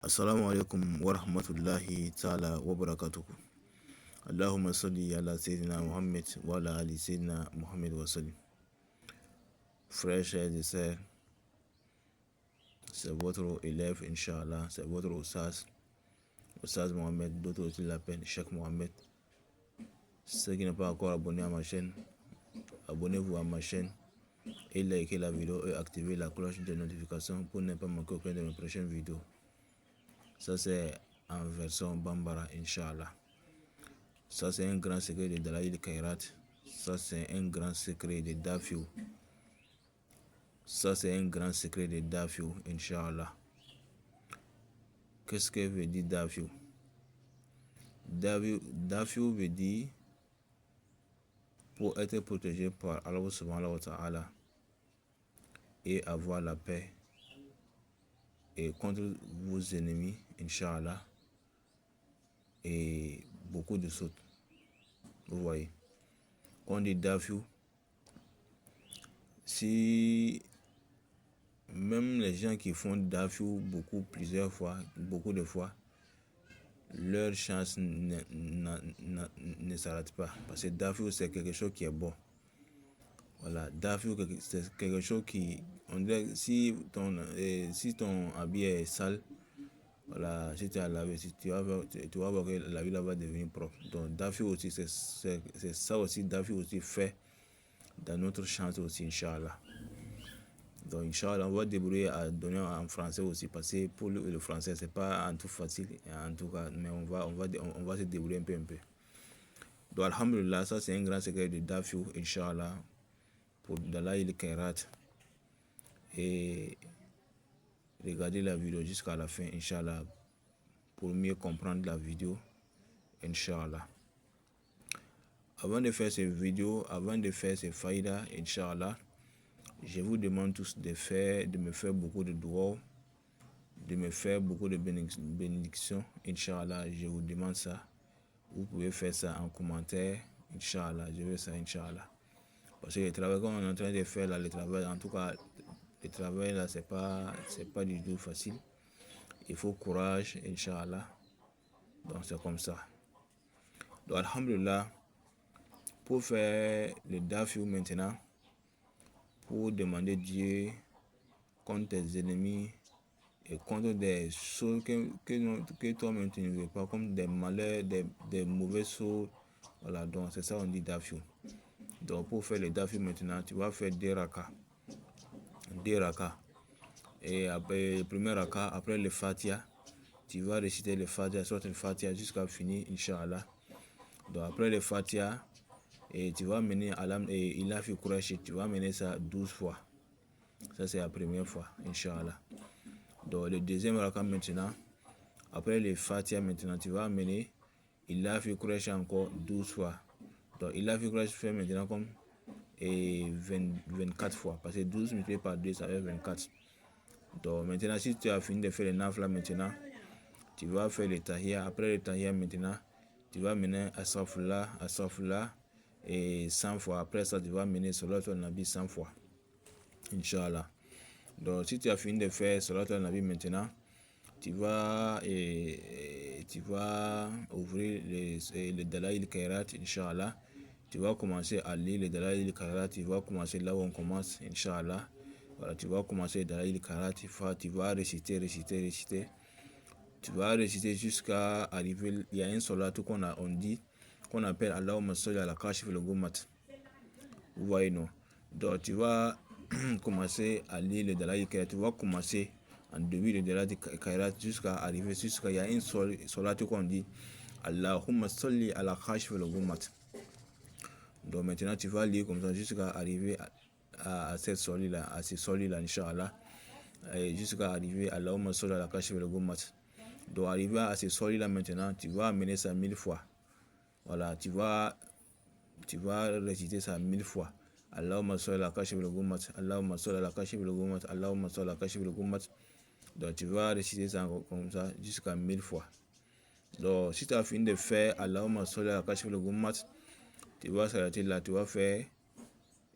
Assalamu alaikum wa rahmatullahi ta'ala wa barakatuhu. Allahumma salli ala Sayyidina Muhammad wa ala ali Sayyidina Muhammad wa sallim. Frères et sœurs, c'est votre élève, Inch'Allah, c'est votre Oustaz Mohamed, d'autres aussi l'appellent Cheikh Mohamed. Ceux qui n'ont pas encore abonné à ma chaîne, abonnez-vous à ma chaîne et likez la vidéo et activez la cloche de notification pour ne pas manquer aucune de mes prochaines vidéos. Ça c'est en version Bambara, Inch'Allah. Ça c'est un grand secret de Dalaïl Khairat. Ça c'est un grand secret de Dafiou. Ça c'est un grand secret de Dafiou, Inch'Allah. Qu'est-ce que veut dire Dafiou? Dafiou veut dire pour être protégé par Allah subhanahu wa ta'ala et avoir la paix et contre vos ennemis, Inch'Allah, et beaucoup de choses. Vous voyez, quand on dit Dafiou, si même les gens qui font Dafiou plusieurs fois, beaucoup de fois, leur chance ne s'arrête pas. Parce que Dafiou c'est quelque chose qui est bon. Voilà, Dafiou c'est quelque chose qui, on dirait, si ton habit est sale, voilà, si tu as lavé, tu vas voir que la vie là va devenir propre. Donc Dafiou aussi, c'est ça aussi, Dafiou aussi fait dans notre chance aussi, Inch'Allah. Donc Inch'Allah, on va débrouiller à donner en français aussi, parce que pour le français, c'est pas en tout facile, en tout cas, mais on va se débrouiller un peu. Donc Alhamdulillah, ça c'est un grand secret de Dafiou, Inch'Allah, pour Dalaïl Khairat. Et regardez la vidéo jusqu'à la fin, Inch'Allah, pour mieux comprendre la vidéo, Inch'Allah. Avant de faire ces vidéos, avant de faire ces faïdas, Inch'Allah, je vous demande tous de me faire beaucoup de doigts, de me faire beaucoup de bénédictions, Inch'Allah, je vous demande ça. Vous pouvez faire ça en commentaire, Inch'Allah, je veux ça, Inch'Allah. Parce que le travail qu'on est en train de faire là, le travail, en tout cas, le travail là, c'est pas du tout facile. Il faut courage, Inch'Allah. Donc c'est comme ça. Donc Alhamdulillah, pour faire le Dafiou maintenant, pour demander Dieu contre tes ennemis et contre des choses que toi-même tu ne veux pas, comme des malheurs, des mauvais choses. Voilà, donc c'est ça on dit Dafiou. Donc pour faire le Dafiou maintenant, tu vas faire deux rakas. Et après le premier raka, après le Fatiha, tu vas réciter le Fatiha, soit le Fatiha jusqu'à finir, Inch'Allah. Donc après le Fatiha, et tu vas mener Alam et il a fait Quraysh, tu vas mener ça 12 fois. Ça c'est la première fois, Inch'Allah. Donc le deuxième raka maintenant, après le Fatiha maintenant, tu vas mener il a fait Quraysh encore 12 fois. Donc il a fait Quraysh fait maintenant comme 24 fois. Parce que 12 multiplié par 2, ça fait 24. Donc maintenant, si tu as fini de faire le nafla maintenant, tu vas faire le tahiyya. Après le tahiyya maintenant, tu vas mener Astaghfirullah et 100 fois. Après ça, tu vas mener Salat al-Nabi 100 fois. Inch'Allah. Donc si tu as fini de faire Salat al-Nabi maintenant, tu vas ouvrir le Dalaïl Khairat, Inch'Allah. Tu vas commencer à lire le Dalaïl Khairat. Tu vas commencer là où on commence, Inch'Allah. Voilà, tu vas commencer Dalaïl Khairat. Tu vas réciter. Tu vas réciter jusqu'à arriver. Il y a un salat qu'on appelle Allahumma salli ala kashif al-gummat. Vous voyez, non? Donc tu vas commencer à lire le Dalaïl Khairat. Tu vas commencer en début de Dalaïl Khairat jusqu'à arriver. Il y a un salat qu'on dit Allahumma salli ala kashif al-gummat. Donc maintenant tu vas lire comme ça jusqu'à arriver à cette solide-là, Inch'Allah, jusqu'à arriver à Allahumma salli ala kashif al-gummat. Donc arriver à ce solide-là maintenant, tu vas amener ça 1000 fois. Voilà, tu vas réciter ça 1000 fois. Allahumma salli ala kashif al-gummat, Allahumma salli ala kashif al-gummat, Allahumma salli ala kashif al-gummat. Donc tu vas réciter ça comme ça jusqu'à 1000 fois. Donc si tu as fini de faire Allahumma salli ala kashif al-gummat, tu vas s'arrêter là, tu vas faire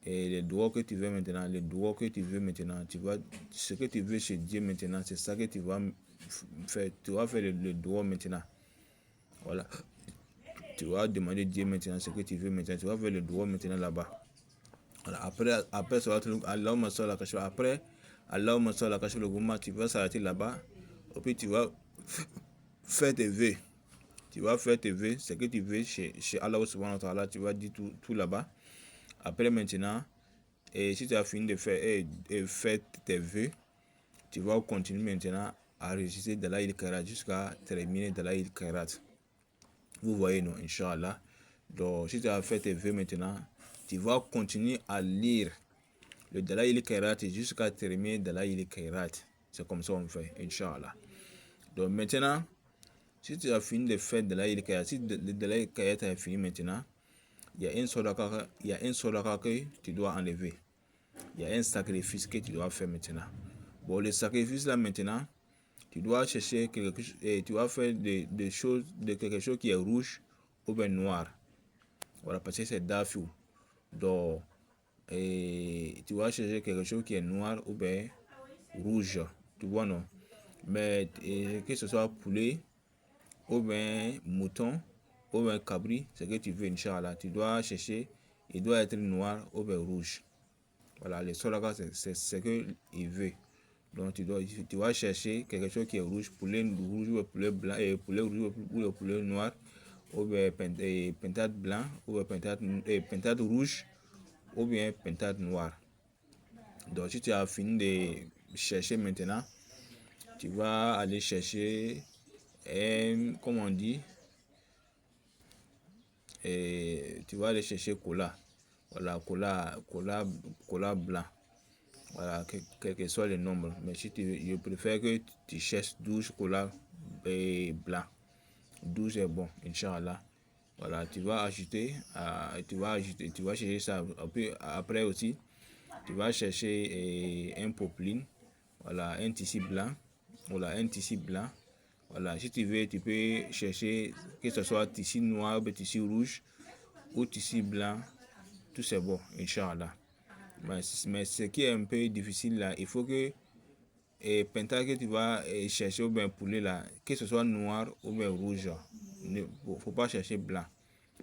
les doigts que tu veux maintenant, tu vas, ce que tu veux chez Dieu maintenant, c'est ça que tu vas faire le droit maintenant. Voilà. Tu vas demander Dieu maintenant ce que tu veux maintenant. Tu vas faire le droit maintenant là-bas. Voilà. Après ça va te Allahumma salli ala kashf. Après, Allahumma salli ala kashf le gourmand, tu vas s'arrêter là-bas. Et puis tu vas faire tes vœux. Tu vas faire tes vœux, ce que tu veux chez Allah subhanahu wa ta'ala, tu vas dire tout là-bas. Après maintenant, et si tu as fini de faire tes vœux, tu vas continuer maintenant à réciter Dalaïl Khairat jusqu'à terminer Dalaïl Khairat. Vous voyez, non, Inch'Allah. Donc, si tu as fait tes vœux maintenant, tu vas continuer à lire le Dalaïl Khairat jusqu'à terminer Dalaïl Khairat. C'est comme ça qu'on fait, Inch'Allah. Donc, maintenant, si tu as fini de faire Dalaïl Khairat, si le Dalaïl Khairat est fini maintenant, il y a un sadaqa que tu dois enlever. Il y a un sacrifice que tu dois faire maintenant. Bon, le sacrifice là maintenant, tu dois chercher quelque chose et tu vas faire quelque chose qui est rouge ou bien noir. Voilà, parce que c'est dafou. Donc, tu vas chercher quelque chose qui est noir ou bien rouge. Tu vois, non? Mais que ce soit poulet ou bien mouton ou bien cabri, ce que tu veux, Inch'Allah, tu dois chercher, il doit être noir ou bien rouge. Voilà, le solaga, c'est ce qu'il veut. Donc, tu vas chercher quelque chose qui est rouge, poulet rouge ou poulet blanc, poulet rouge ou poulet noir, ou bien pentade blanc, ou bien pentade rouge, ou bien pentade noir. Donc, si tu as fini de chercher maintenant, tu vas aller chercher, comme on dit, tu vas aller chercher cola. Voilà, cola blanc. Voilà, quel que soit le nombre. Mais si je préfère que tu cherches 12 cola blanc. 12 est bon, Inch'Allah. Voilà, tu vas ajouter, tu vas chercher ça. Après aussi, tu vas chercher un popeline. Voilà, un tissu blanc. Voilà, un tissu blanc. Voilà, si tu veux, tu peux chercher que ce soit tissu noir, ou tissu rouge ou tissu blanc. Tout c'est bon, Inch'Allah. Mais ce qui est un peu difficile là, il faut que pentade que tu vas chercher ou bien poulet là, que ce soit noir ou bien rouge. Il ne faut pas chercher blanc.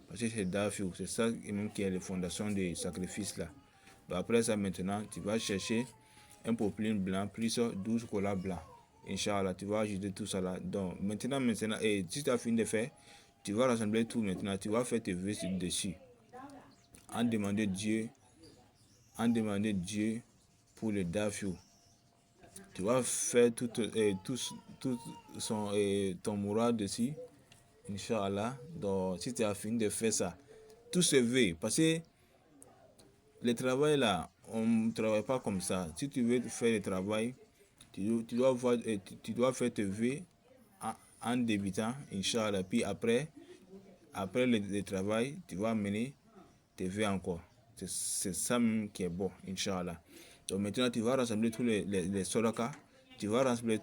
Parce que c'est dafou, c'est ça même qui est la fondation du sacrifice là. Donc après ça maintenant, tu vas chercher un popeline blanc plus 12 colas blancs. Inch'Allah, tu vas ajouter tout ça là. Donc maintenant, et si tu as fini de faire, tu vas rassembler tout maintenant, tu vas faire tes vœux dessus. En demander Dieu pour le dafou. Tu vas faire tout ton moral dessus, Inch'Allah. Donc, si tu as fini de faire ça, tout se veut. Parce que le travail là, on ne travaille pas comme ça. Si tu veux faire le travail, tu dois faire tes vœux en débutant, Inch'Allah. Puis après le travail, tu vas mener tes vœux encore. C'est ça même qui est bon, Inch'Allah. Donc maintenant, tu vas rassembler tous les sadakas, tu vas rassembler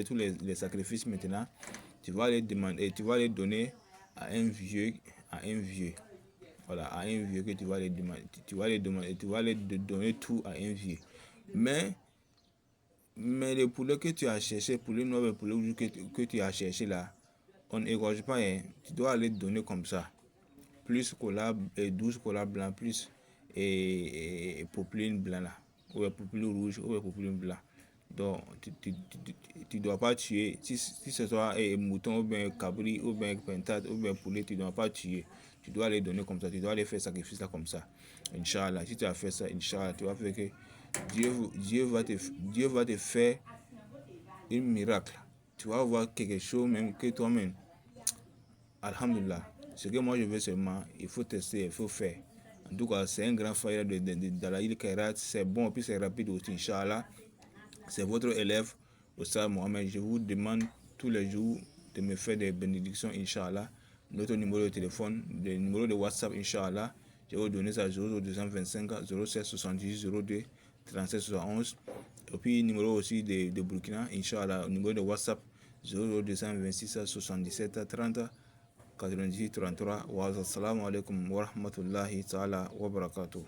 tous les sacrifices maintenant. Tu vas les demander, tu vas les donner à un vieux. Voilà, à un vieux que tu vas les demander, tu vas les donner tout à un vieux. Mais le poulet que tu as cherché, poulet noir et poulet rouge que tu as cherché là, on n'égorge pas, hein. Tu dois aller donner comme ça. Plus cola, 12 cola blanc, plus popeline blanc là, ou popeline rouge, ou popeline blanc. Donc, tu dois pas tuer. Si ce soit mouton, ou bien cabri, ou bien pentade, ou bien poulet, tu dois pas tuer. Tu dois les donner comme ça, tu dois les faire sacrifice là comme ça. Inch'Allah, si tu as fait ça, Inch'Allah, tu vas faire que Dieu va te faire un miracle. Tu vas voir quelque chose même que toi-même. Alhamdulillah. Ce que moi je veux seulement, il faut tester, il faut faire. En tout cas, c'est un grand faïda de Dalaïl Khairat. C'est bon, puis c'est rapide aussi, Inch'Allah. C'est votre élève, Oustaz Mohamed. Je vous demande tous les jours de me faire des bénédictions, Inch'Allah. Notre numéro de téléphone, le numéro de WhatsApp, Inch'Allah. Je vais vous donner ça 0225 07 78 02 37 71. Et puis, numéro aussi de Burkina, Inch'Allah. Numéro de WhatsApp 0226 77 30 98 33. Wa assalamu alaikum wa rahmatullahi ta'ala wa barakatuh.